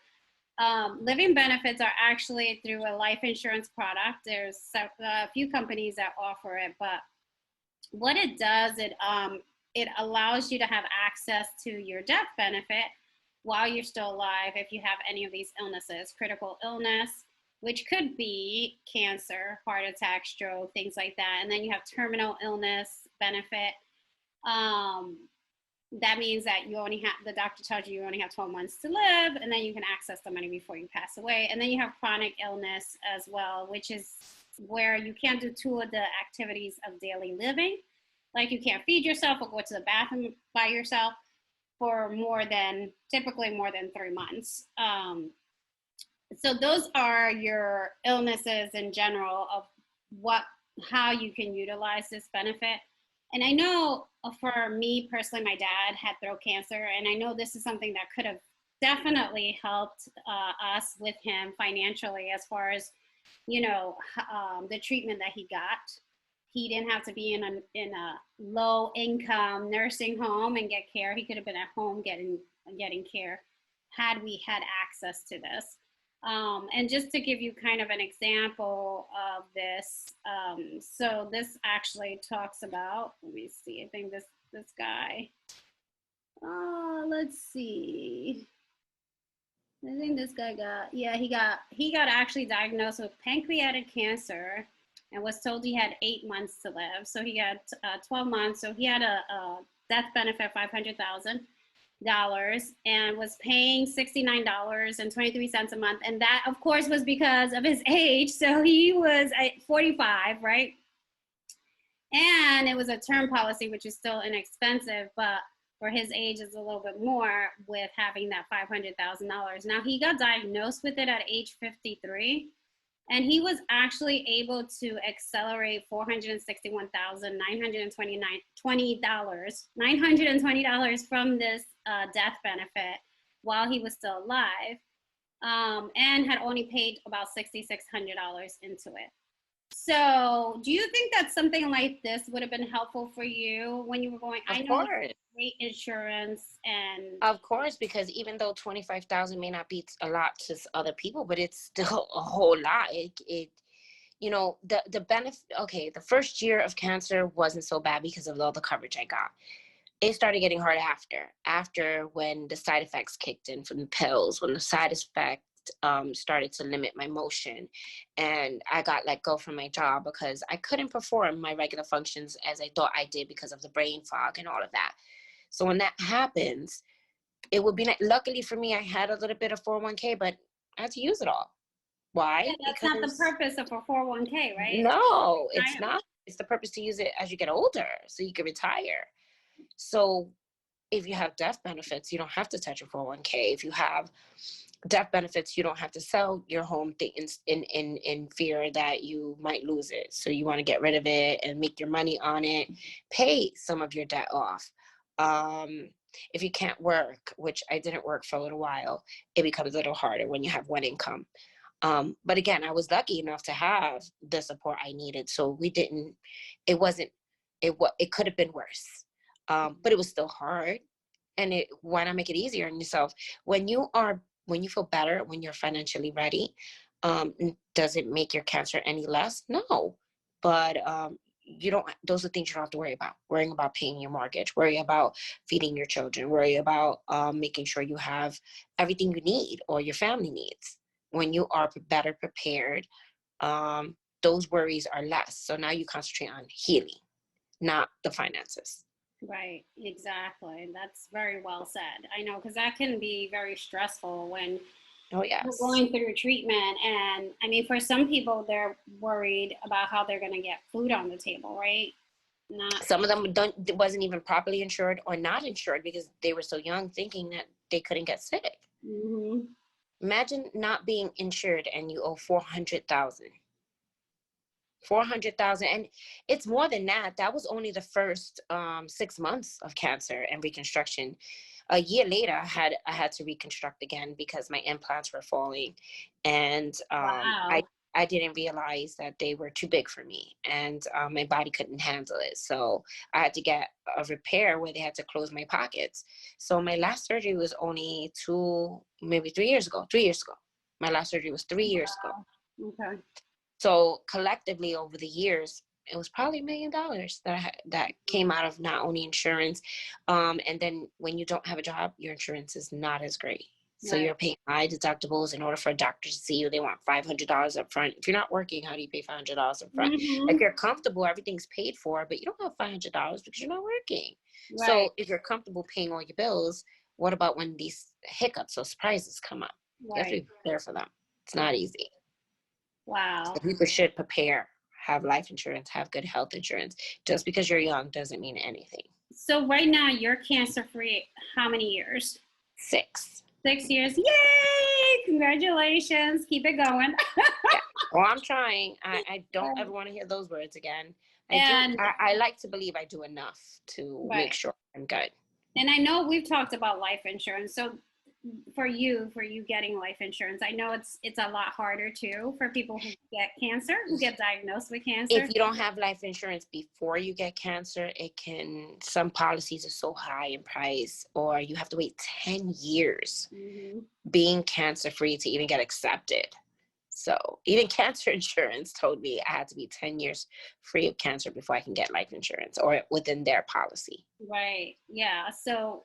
living benefits are actually through a life insurance product. There's a few companies that offer it, but what it does, it allows you to have access to your death benefit while you're still alive if you have any of these illnesses, critical illness, which could be cancer, heart attack, stroke, things like that. And then you have terminal illness benefit. Um, that means that the doctor tells you only have 12 months to live, and then you can access the money before you pass away. And then you have chronic illness as well, which is where you can't do two of the activities of daily living. Like you can't feed yourself or go to the bathroom by yourself for typically more than 3 months. So those are your illnesses in general of what how you can utilize this benefit. And I know for me personally, my dad had throat cancer, and I know this is something that could have definitely helped us with him financially as far as the treatment that he got. He didn't have to be in a low income nursing home and get care. He could have been at home getting care had we had access to this. And just to give you kind of an example of this, so this actually talks about, let me see, I think this guy, let's see. I think this guy he got actually diagnosed with pancreatic cancer and was told he had 8 months to live. So he got 12 months. So he had a death benefit of $500,000 and was paying $69.23 a month. And that, of course, was because of his age. So he was 45, right? And it was a term policy, which is still inexpensive, but for his age is a little bit more with having that $500,000. Now he got diagnosed with it at age 53, and he was actually able to accelerate $920 from this death benefit while he was still alive, and had only paid about $6,600 into it. So, do you think that something like this would have been helpful for you when you were going? Of I know course. great insurance and Of course, because even though 25,000 may not be a lot to other people, but it's still a whole lot. The benefit. Okay, the first year of cancer wasn't so bad because of all the coverage I got. It started getting hard after when the side effects kicked in from the pills, when the side effects started to limit my motion, and I got let go from my job because I couldn't perform my regular functions as I thought I did because of the brain fog and all of that. So when that happens, it would be luckily for me, I had a little bit of 401k, but I had to use it all. Why? that's not the Because purpose of a 401k, right? no, it's not. It's the purpose to use it as you get older so you can retire. So if you have death benefits, you don't have to touch your 401k. If you have death benefits, you don't have to sell your home in fear that you might lose it. So you want to get rid of it and make your money on it, pay some of your debt off. If you can't work, which I didn't work for a little while, it becomes a little harder when you have one income. But again, I was lucky enough to have the support I needed. So it could have been worse. But it was still hard. And why not make it easier on yourself? When you feel better, when you're financially ready, does it make your cancer any less? No. But those are things you don't have to worry about. Worrying about paying your mortgage, worry about feeding your children, worry about making sure you have everything you need or your family needs. When you are better prepared, those worries are less. So now you concentrate on healing, not the finances. Right, exactly. That's very well said. I know, because that can be very stressful when Oh, you're yes. going through treatment. And I mean, for some people, they're worried about how they're going to get food on the table, right? Not. Some of them wasn't even properly insured or not insured because they were so young, thinking that they couldn't get sick. Mm-hmm. Imagine not being insured and you owe 400,000. 400,000, and it's more than that. That was only the first 6 months of cancer and reconstruction. A year later, I had to reconstruct again because my implants were falling, and Wow. I didn't realize that they were too big for me, and my body couldn't handle it. So I had to get a repair where they had to close my pockets. So my last surgery was only maybe 3 years ago. 3 years ago, my last surgery was 3 years ago. Okay. So collectively over the years, it was probably $1 million that came out of not only insurance, and then when you don't have a job, your insurance is not as great. So Right. you're paying high deductibles. In order for a doctor to see you, they want $500 up front. If you're not working, how do you pay $500 up front? Mm-hmm. If you're comfortable, everything's paid for, but you don't have $500 because you're not working. Right. So if you're comfortable paying all your bills, what about when these hiccups or surprises come up? You have to Right. be prepared for them. It's Right. not easy. Wow. So people should prepare, have life insurance, have good health insurance. Just because you're young doesn't mean anything. So right now you're cancer free. How many years? 6. 6 years. Yay! Congratulations. Keep it going. Yeah. Well, I'm trying. I don't ever want to hear those words again. And I like to believe I do enough to make right. sure I'm good. And I know we've talked about life insurance. So for you getting life insurance, I know it's a lot harder too for people who get cancer, who get diagnosed with cancer. If you don't have life insurance before you get cancer, some policies are so high in price, or you have to wait 10 years being cancer free to even get accepted. So even cancer insurance told me I had to be 10 years free of cancer before I can get life insurance, or within their policy. Right. Yeah. So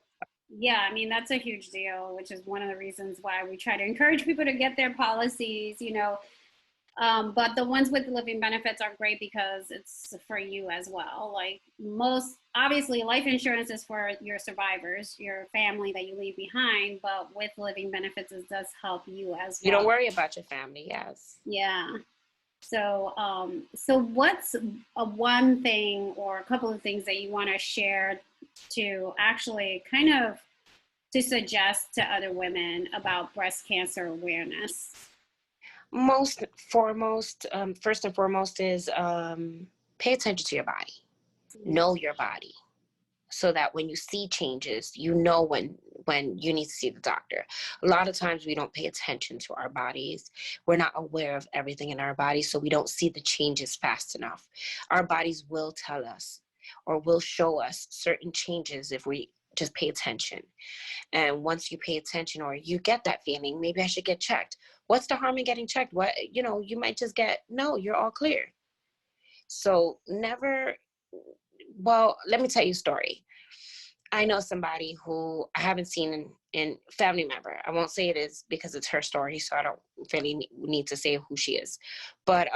yeah, I mean, that's a huge deal, which is one of the reasons why we try to encourage people to get their policies, but the ones with living benefits are great because it's for you as well. Like obviously, life insurance is for your survivors, your family that you leave behind, but with living benefits, it does help you as well. You don't worry about your family, yes. Yeah. So, so what's one thing or a couple of things that you want to share to actually kind of to suggest to other women about breast cancer awareness? First and foremost is pay attention to your body. Know your body, so that when you see changes, you know when you need to see the doctor. A lot of times we don't pay attention to our bodies. We're not aware of everything in our bodies, so we don't see the changes fast enough. Our bodies will tell us or will show us certain changes if we just pay attention. And once you pay attention, or you get that feeling, maybe I should get checked. What's the harm in getting checked? You might just get, no, you're all clear. So let me tell you a story. I know somebody who I haven't seen in family member. I won't say it is because it's her story, so I don't really need to say who she is. But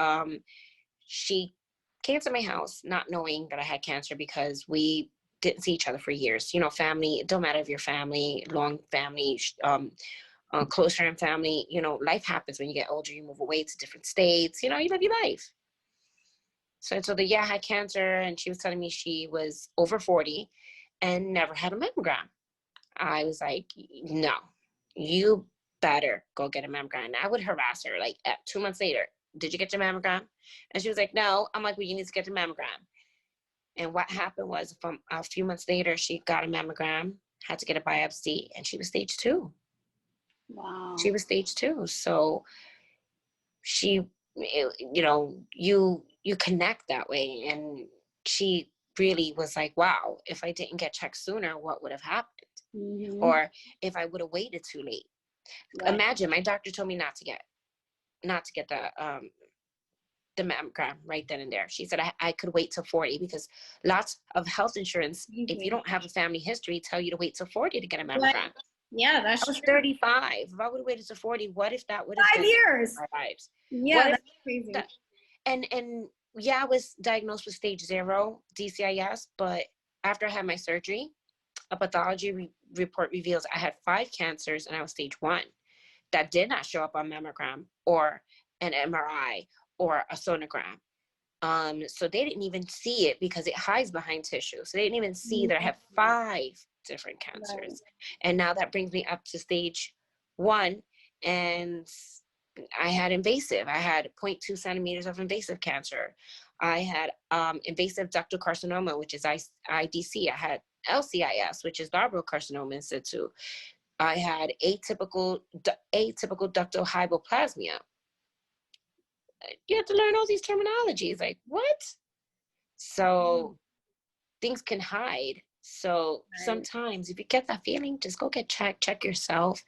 she came to my house not knowing that I had cancer, because we didn't see each other for years. Family, it don't matter if you're family, long family, closer in family, life happens when you get older. You move away to different states, you live your life. So I told her, yeah, I had cancer, and she was telling me she was over 40 and never had a mammogram. I was like, no, you better go get a mammogram. And I would harass her, like 2 months later, did you get your mammogram? And she was like, no. I'm like, well, you need to get your mammogram. And what happened was, from a few months later, she got a mammogram, had to get a biopsy, and she was stage 2. Wow. She was stage 2. So you connect that way. And she really was like, wow, if I didn't get checked sooner, what would have happened? Or if I would have waited too late. Right. Imagine, my doctor told me not to get the mammogram right then and there. She said I could wait till 40, because lots of health insurance, if you don't have a family history, tell you to wait till 40 to get a mammogram. Right. Yeah, that's I was 35. If I would have waited to 40, what if that would have 5 years? My lives? Yeah, that's crazy. And yeah, I was diagnosed with stage 0 DCIS, but after I had my surgery, a pathology report reveals I had 5 cancers, and I was stage 1. That did not show up on mammogram or an MRI or a sonogram. So they didn't even see it because it hides behind tissue. So they didn't even see that I had 5 different cancers. Right. And now that brings me up to stage 1, and I had invasive. I had 0.2 centimeters of invasive cancer. I had invasive ductal carcinoma, which is IDC. I had LCIS, which is lobar carcinoma in situ. I had atypical ductal hypoplasmia. You have to learn all these terminologies. Like, what? So things can hide. So sometimes if you get that feeling, just go get checked. Check yourself.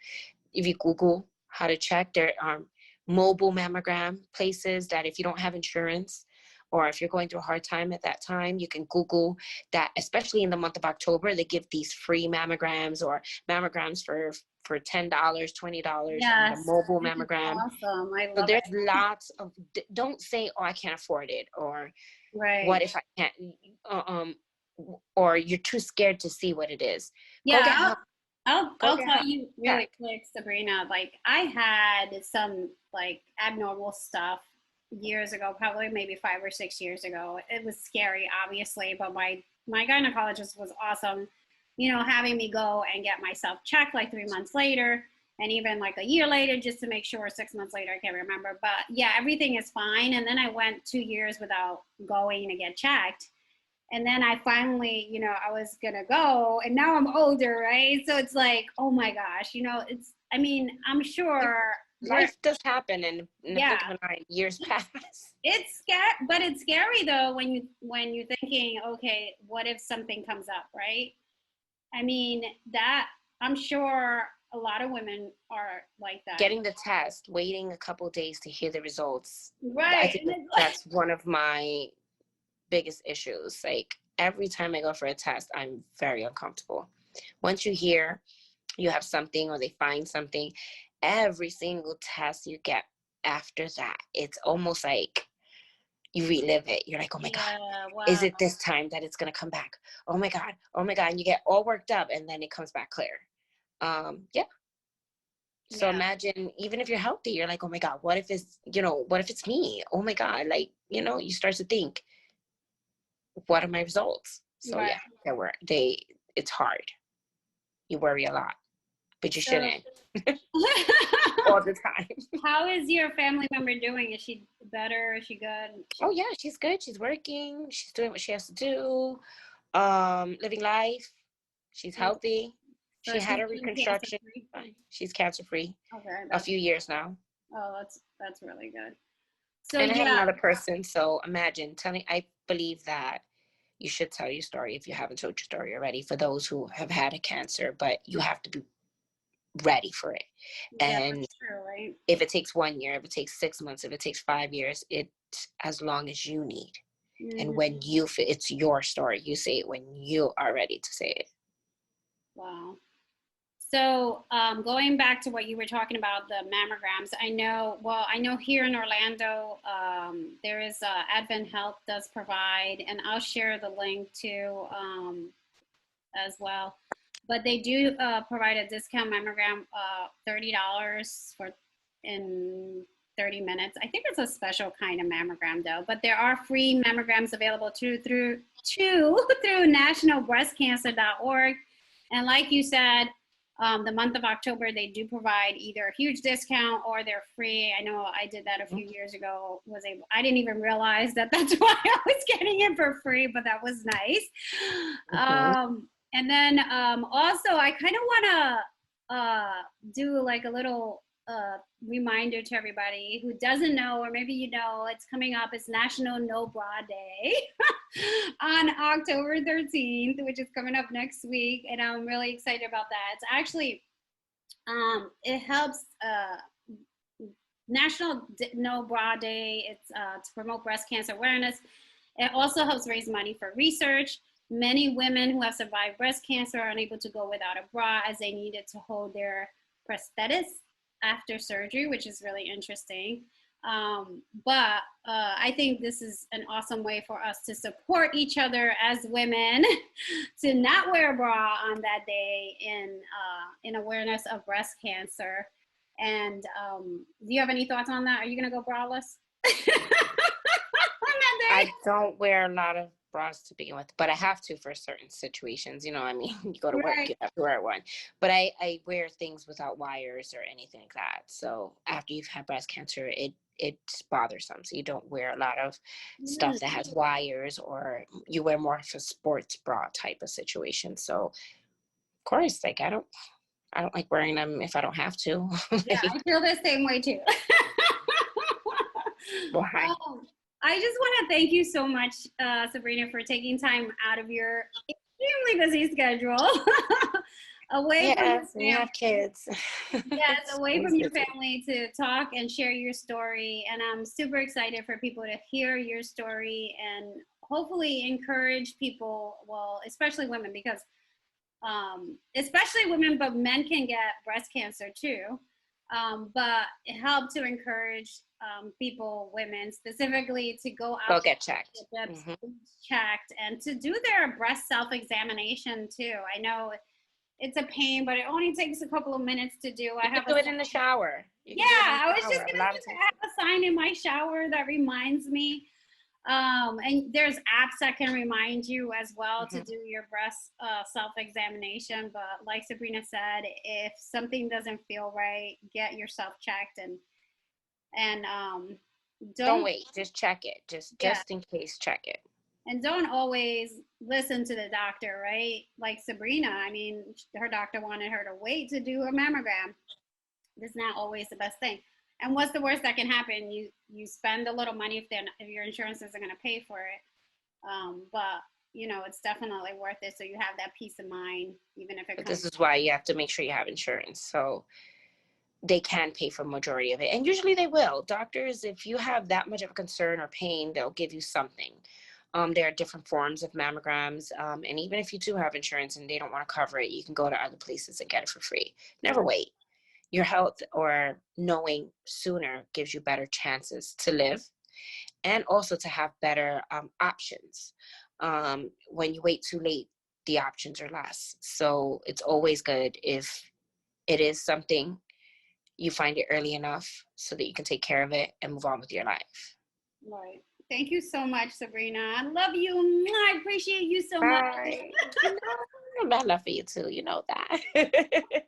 If you Google how to check, there are mobile mammogram places that if you don't have insurance, or if you're going through a hard time at that time, you can Google that, especially in the month of October, they give these free mammograms or mammograms for $10, $20, yes, the mobile mammogram. Awesome. I love so there's lots of, don't say, oh, I can't afford it, or what if I can't, or you're too scared to see what it is. Yeah, I'll tell you really quick, Sabrina, like I had some like abnormal stuff years ago, probably maybe 5 or 6 years ago. It was scary, obviously, but my gynecologist was awesome, having me go and get myself checked like 3 months later, and even like a year later, just to make sure. 6 months later, I can't remember, but yeah, everything is fine. And then I went 2 years without going to get checked. And then I finally, I was gonna go, and now I'm older, right? So it's like, oh my gosh, I mean, I'm sure Life does happen, and in the yeah, blink of an eye, years pass. it's scary, but it's scary though when you're thinking, okay, what if something comes up, right? I mean, that I'm sure a lot of women are like that. Getting the test, waiting a couple days to hear the results. I Right. think that's one of my biggest issues. Like every time I go for a test, I'm very uncomfortable. Once you hear you have something or they find something, every single test you get after that, it's almost like you relive it. You're like, oh my God, Yeah, is wow. it this time that it's going to come back? Oh my God. Oh my God. And you get all worked up and then it comes back clear. Yeah. So Yeah, imagine, even if you're healthy, you're like, oh my God, what if it's me? Oh my God. Like, you start to think, what are my results? So right. yeah, it's hard. You worry a lot, but you So shouldn't all the time. how is your family member doing? Is she better? Is she good? Oh yeah, she's good. She's working. She's doing what she has to do. Living life. She's Okay. healthy. So She had she's a been cancer reconstruction. free. She's cancer free Okay, a few years now. that's really good. So And I had yeah, another person. So imagine telling. I believe that you should tell your story if you haven't told your story already. For those who have had a cancer, but you have to be ready for it. yeah, And that's true, right? if it takes 1 year, if it takes 6 months, if it takes 5 years, it's as long as you need. And Hmm. when you feel it's your story, you say it when you are ready to say it. Wow. So going back to what you were talking about, the mammograms, I know here in Orlando, there is Advent Health does provide, and I'll share the link too as well. But they do provide a discount mammogram, $30 for in 30 minutes. I think it's a special kind of mammogram though. But there are free mammograms available through nationalbreastcancer.org. And like you said, the month of October, they do provide either a huge discount or they're free. I know I did that a few years ago. I didn't even realize that that's why I was getting it for free, but that was nice. Mm-hmm. And then also, I kind of want to do like a little reminder to everybody who doesn't know, or maybe it's coming up. It's National No Bra Day on October 13th, which is coming up next week, and I'm really excited about that. It's actually it helps National No Bra Day. It's to promote breast cancer awareness. It also helps raise money for research. Many women who have survived breast cancer are unable to go without a bra as they need it to hold their prosthesis after surgery, which is really interesting. But I think this is an awesome way for us to support each other as women to not wear a bra on that day in awareness of breast cancer. And do you have any thoughts on that? Are you going to go braless? I don't wear a lot of bras to begin with, but I have to for certain situations. I mean, you go to work, Right. you have to wear one. But I wear things without wires or anything like that. So after you've had breast cancer, it's bothersome. So you don't wear a lot of stuff that has wires, or you wear more of a sports bra type of situation. So of course, like I don't like wearing them if I don't have to. Yeah, I feel the same way too. Why? I just want to thank you so much, Sabrina, for taking time out of your extremely busy schedule away from your Yes, we have family. kids. Yes, It's away always from your busy. family to talk and share your story. And I'm super excited for people to hear your story and hopefully encourage people, well, especially women, because especially women, but men can get breast cancer too. But it helped to encourage people, women specifically, to go Go out get checked. to get Hmm. checked and to do their breast self-examination too. I know it's a pain, but it only takes a couple of minutes to do. I You can have a do it in the shower. You yeah, can do it in I the was just shower. A gonna lot say of that times. I have a sign in my shower that reminds me. And there's apps that can remind you as well to Mhm. do your breast self-examination. But like Sabrina said, if something doesn't feel right, get yourself checked and Don't don't wait. Just check it. yeah, Just in case, check it. and don't always listen to the doctor, right? Like Sabrina, I mean, her doctor wanted her to wait to do a mammogram. That's not always the best thing. And what's the worst that can happen? You spend a little money if your insurance isn't going to pay for it. But you know, it's definitely worth it. So you have that peace of mind, even if it But comes. this is why you have to make sure you have insurance. So they can pay for majority of it. And usually they will. Doctors, if you have that much of a concern or pain, they'll give you something. There are different forms of mammograms. And even if you do have insurance and they don't want to cover it, you can go to other places and get it for free. Never Right. wait. Your health or knowing sooner gives you better chances to live and also to have better options. When you wait too late, the options are less. So it's always good if it is something you find it early enough so that you can take care of it and move on with your life. Right. Thank you so much, Sabrina. I love you. I appreciate you so much. Bye. You know, I have love for you too. You know that.